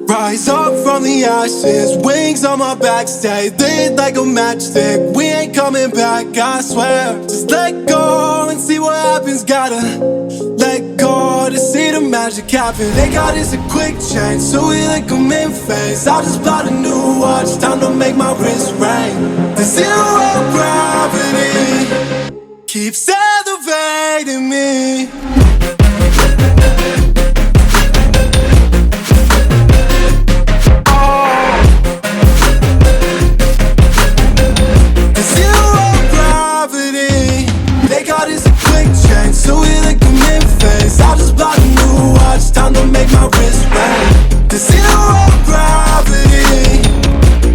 Rise up from the ashes, wings on my back, stay lit like a matchstick. We ain't coming back, I swear. Just let go and see what happens. Gotta let go to see the magic happen. They got us a quick change, so we like them in phase. I just bought a new watch, time to make my wrist ring. The zero gravity keeps elevating me. So we like them in phase. I just bought a new watch, time to make my wrist ring. The zero gravity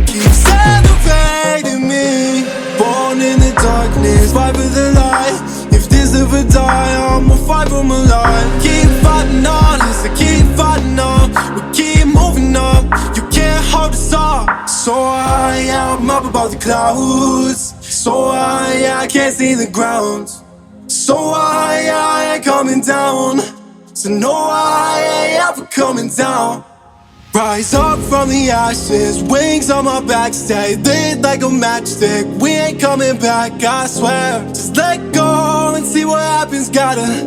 keeps elevating me. Born in the darkness, fight for the light. If this ever die, I'ma fight for my life. Keep fighting on, yes, I keep fighting on. We keep moving up, you can't hold us up. So I'm up above the clouds. So I can't see the ground. So I ain't coming down. So no, I ain't ever coming down. Rise up from the ashes, wings on my back, stay lit like a matchstick. We ain't coming back, I swear. Just let go and see what happens. Gotta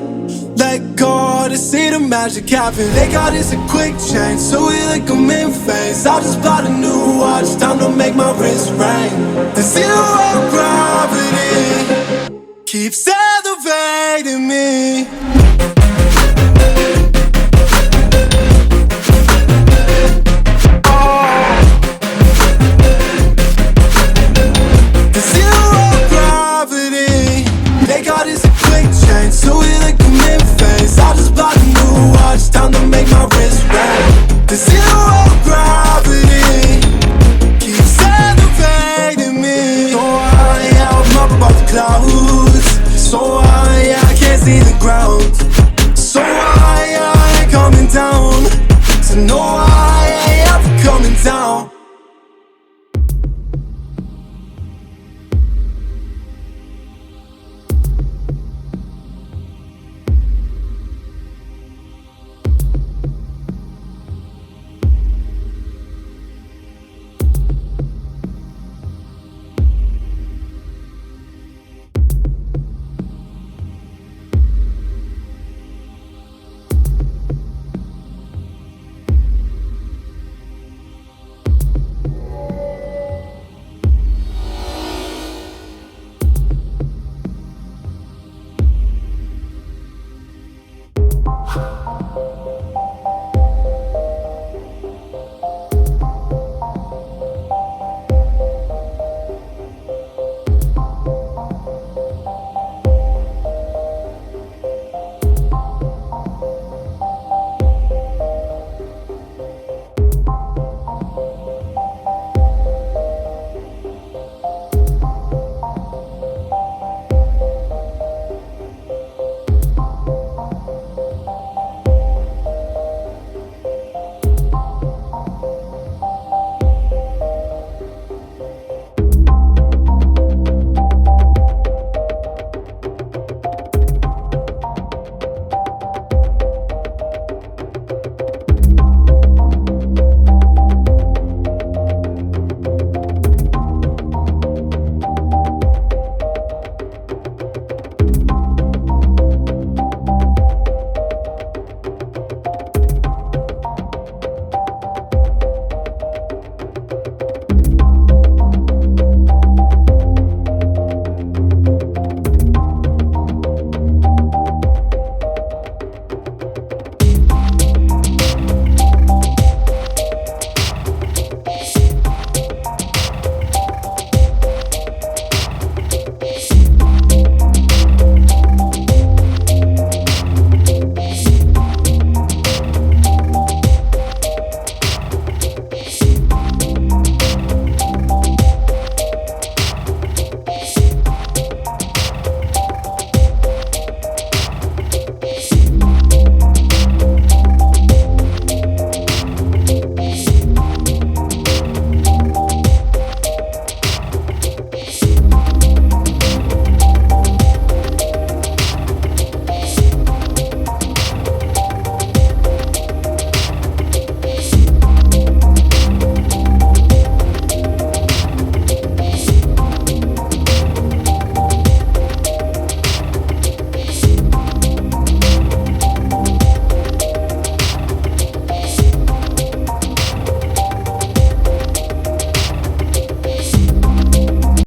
let go to see the magic happen. They got us a quick change, so we like them in phase. I just bought a new watch, time to make my wrist ring. The zero gravity keeps elevating me. The zero gravity, they got us a quick change, so we like them in phase. I just bought a new watch, time to make my wrist ring. The zero gravity keeps elevating me. So I'm up above the clouds. So I can't see the ground. So I ain't coming down. So no,